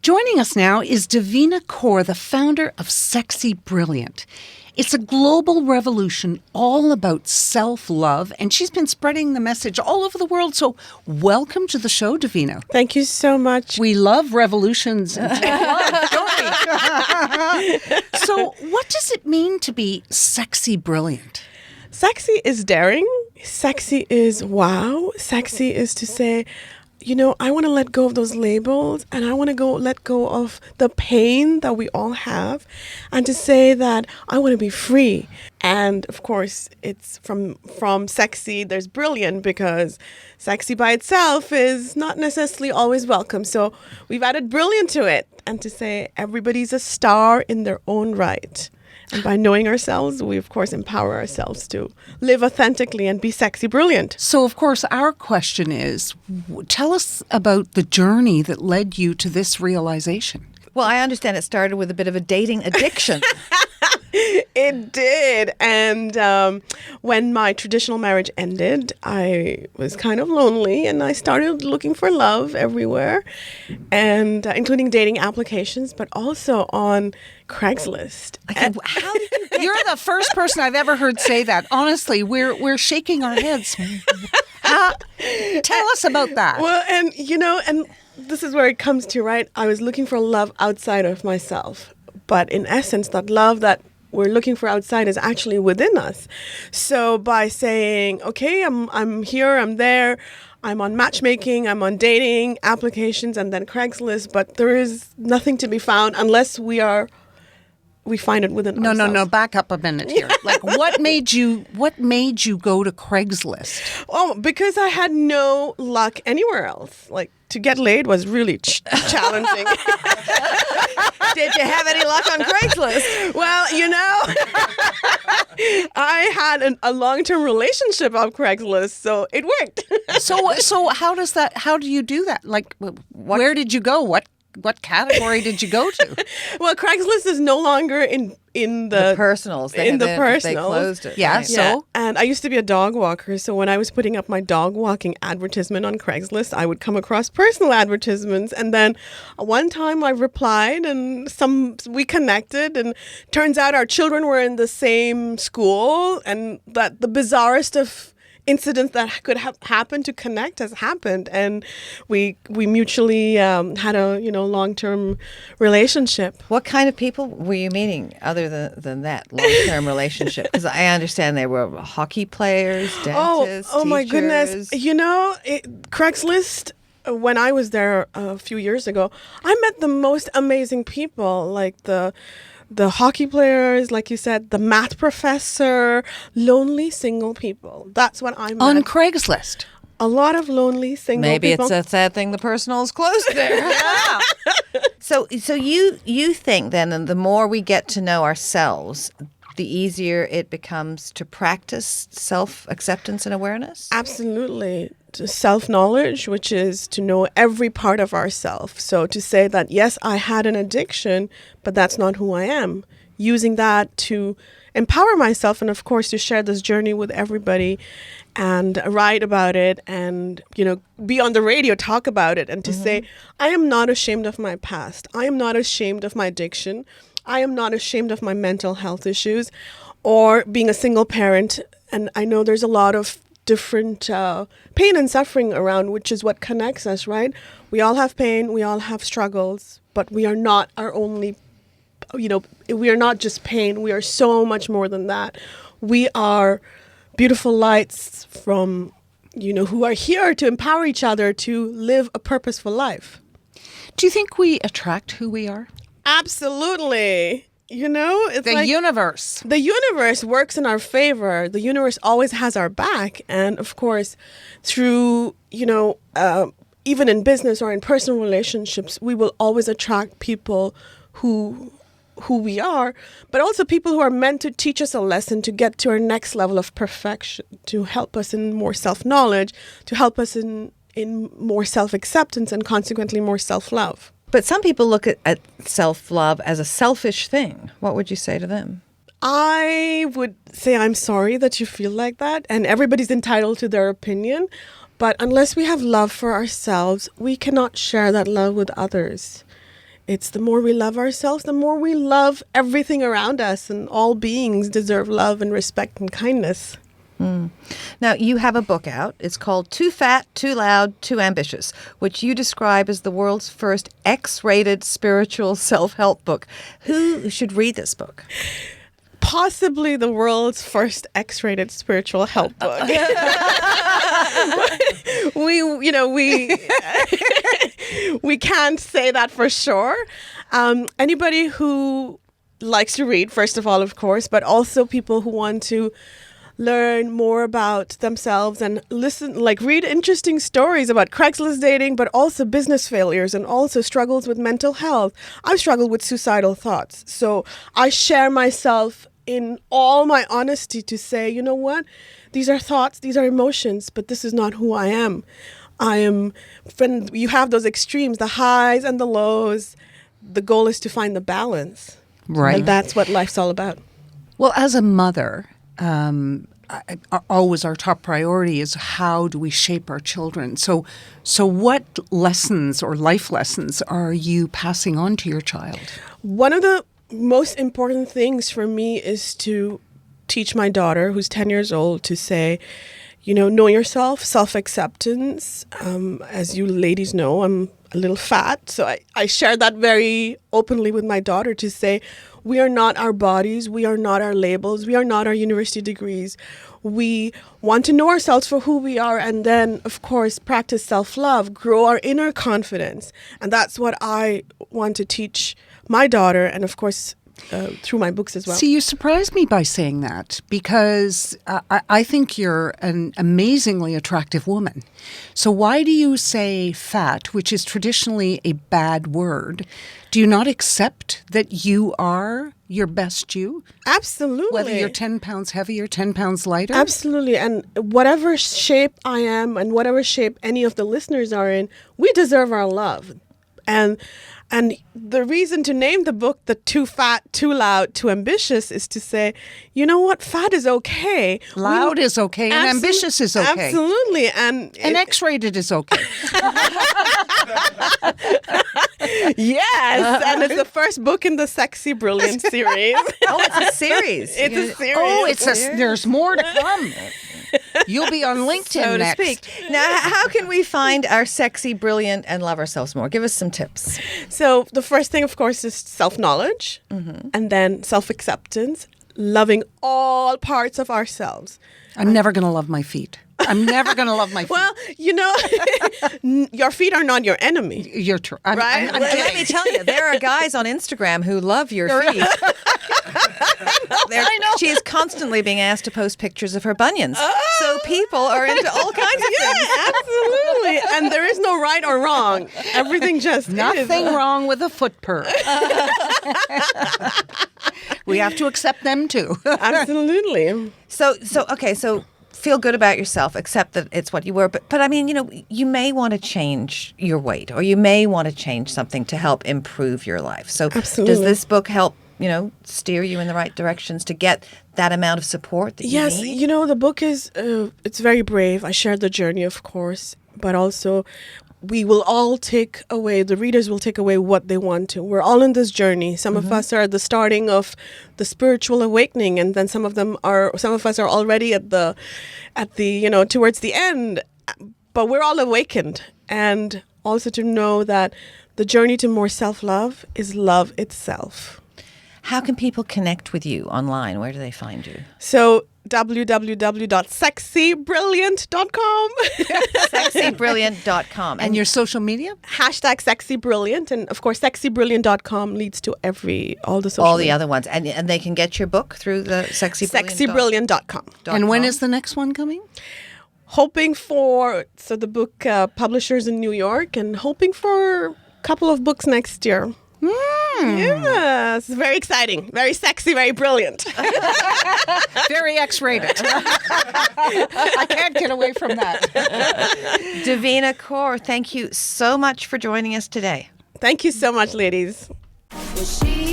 Joining us now is Devina Kaur, the founder of Sexy Brilliant. It's a global revolution all about self-love, and she's been spreading the message all over the world. So welcome to the show, Devina. Thank you so much. We love revolutions and love, don't we? So what does it mean to be sexy brilliant? Sexy is daring. Sexy is wow. Sexy is to say, I want to let go of those labels, and I want to let go of the pain that we all have, and to say that I want to be free. And of course, it's from sexy, there's brilliant, because sexy by itself is not necessarily always welcome. So we've added brilliant to it, and to say everybody's a star in their own right. And by knowing ourselves, we, of course, empower ourselves to live authentically and be sexy brilliant. So, of course, our question is, tell us about the journey that led you to this realization. Well, I understand it started with a bit of a dating addiction. It did. And when my traditional marriage ended, I was kind of lonely, and I started looking for love everywhere, and including dating applications, but also on Craigslist. How did you get You're the first person I've ever heard say that. Honestly, we're shaking our heads. Tell us about that. Well, and this is where it comes to, right? I was looking for love outside of myself. But in essence, that love that we're looking for outside is actually within us. So by saying, okay, I'm here, I'm there, I'm on matchmaking, I'm on dating applications, and then Craigslist, but there is nothing to be found unless we find it within ourselves. No, back up a minute here. Like, what made you go to Craigslist? Oh, because I had no luck anywhere else. Like, to get laid was really challenging. Did you have any luck on Craigslist? Well, I had a long-term relationship on Craigslist, so it worked. So how do you do that? Like, where did you go? What category did you go to? Well, Craigslist is no longer in the personals. They closed it. Yeah, right? so? And I used to be a dog walker, so when I was putting up my dog walking advertisement on Craigslist, I would come across personal advertisements, and then one time I replied, and we connected, and turns out our children were in the same school, and that the bizarrest of incidents that could have happened to connect has happened, and we mutually had a long-term relationship. What kind of people were you meeting other than that long-term relationship? Because I understand they were hockey players, dentists, oh my teachers. goodness! Craigslist. When I was there a few years ago, I met the most amazing people, like the hockey players, like you said, the math professor, lonely single people. That's what I met. On Craigslist. A lot of lonely single Maybe people. it's a sad thing the personal's closed there. Yeah. So you think then, and the more we get to know ourselves, the easier it becomes to practice self-acceptance and awareness? Absolutely. Self-knowledge, which is to know every part of ourself. So to say that, yes, I had an addiction, but that's not who I am. Using that to empower myself, and of course to share this journey with everybody and write about it, and be on the radio, talk about it, and to say, I am not ashamed of my past. I am not ashamed of my addiction. I am not ashamed of my mental health issues or being a single parent. And I know there's a lot of different pain and suffering around, which is what connects us, right? We all have pain, we all have struggles, but we are not our only, we are not just pain. We are so much more than that. We are beautiful lights from, who are here to empower each other to live a purposeful life. Do you think we attract who we are? Absolutely. It's The universe. The universe works in our favor. The universe always has our back. And of course, through, even in business or in personal relationships, we will always attract people who we are, but also people who are meant to teach us a lesson to get to our next level of perfection, to help us in more self-knowledge, to help us in more self-acceptance, and consequently more self-love. But some people look at self-love as a selfish thing. What would you say to them? I would say I'm sorry that you feel like that, and everybody's entitled to their opinion. But unless we have love for ourselves, we cannot share that love with others. It's the more we love ourselves, the more we love everything around us, and all beings deserve love and respect and kindness. Now, you have a book out. It's called Too Fat, Too Loud, Too Ambitious, which you describe as the world's first X-rated spiritual self-help book. Who should read this book? Possibly the world's first X-rated spiritual help book. we can't say that for sure. Anybody who likes to read, first of all, of course, but also people who want to learn more about themselves and read interesting stories about Craigslist dating, but also business failures and also struggles with mental health. I've struggled with suicidal thoughts. So I share myself in all my honesty to say, you know what? These are thoughts, these are emotions, but this is not who I am. When you have those extremes, the highs and the lows, the goal is to find the balance. Right. And that's what life's all about. Well, as a mother, always our top priority is how do we shape our children. So what lessons or life lessons are you passing on to your child? One of the most important things for me is to teach my daughter, who's 10 years old, to say, know yourself, self-acceptance. As you ladies know, I'm a little fat. So I share that very openly with my daughter to say, we are not our bodies. We are not our labels. We are not our university degrees. We want to know ourselves for who we are. And then, of course, practice self-love, grow our inner confidence. And that's what I want to teach my daughter. And of course, through my books as well. See, you surprised me by saying that because I think you're an amazingly attractive woman. So why do you say fat, which is traditionally a bad word? Do you not accept that you are your best you? Absolutely. Whether you're 10 pounds heavier, 10 pounds lighter? Absolutely. And whatever shape I am and whatever shape any of the listeners are in, we deserve our love. And the reason to name the book the Too Fat, Too Loud, Too Ambitious is to say, you know what, fat is okay. Loud is okay and ambitious is okay. Absolutely. And X-rated is okay. Yes. And it's the first book in the Sexy Brilliant series. Oh, it's a series. It's a series. Oh, there's more to come. You'll be on LinkedIn so next. to speak. Now, how can we find our sexy, brilliant, and love ourselves more? Give us some tips. So the first thing, of course, is self-knowledge, and then self-acceptance, loving all parts of ourselves. I'm never going to love my feet. I'm never going to love my feet. Well, your feet are not your enemy. You're true. Right? Let me tell you, there are guys on Instagram who love your feet. I know. She is constantly being asked to post pictures of her bunions. So people are into all kinds of things. Absolutely. And there is no right or wrong. Everything just Nothing is. wrong with a foot purr. We have to accept them too. Absolutely. So feel good about yourself, accept that it's what you were. But I mean, you may want to change your weight or you may want to change something to help improve your life. So Absolutely. Does this book help, steer you in the right directions to get that amount of support that you need? Yes, the book is, it's very brave. I share the journey, of course, but also we will all the readers will take away what they want to. We're all in this journey. Some of us are at the starting of the spiritual awakening, and then some of us are already at the towards the end, but we're all awakened. And also to know that the journey to more self-love is love itself. How can people connect with you online? Where do they find you? So www.sexybrilliant.com. Sexybrilliant.com. And your social media? #sexybrilliant. And of course, sexybrilliant.com leads to all the social all the media. other ones. And they can get your book through the Sexybrilliant.com. And when is the next one coming? Hoping for, the book publishers in New York, and hoping for a couple of books next year. Yes, very exciting, very sexy, very brilliant. Very X-rated. I can't get away from that. Devina Kaur, thank you so much for joining us today. Thank you so much, ladies. Well, she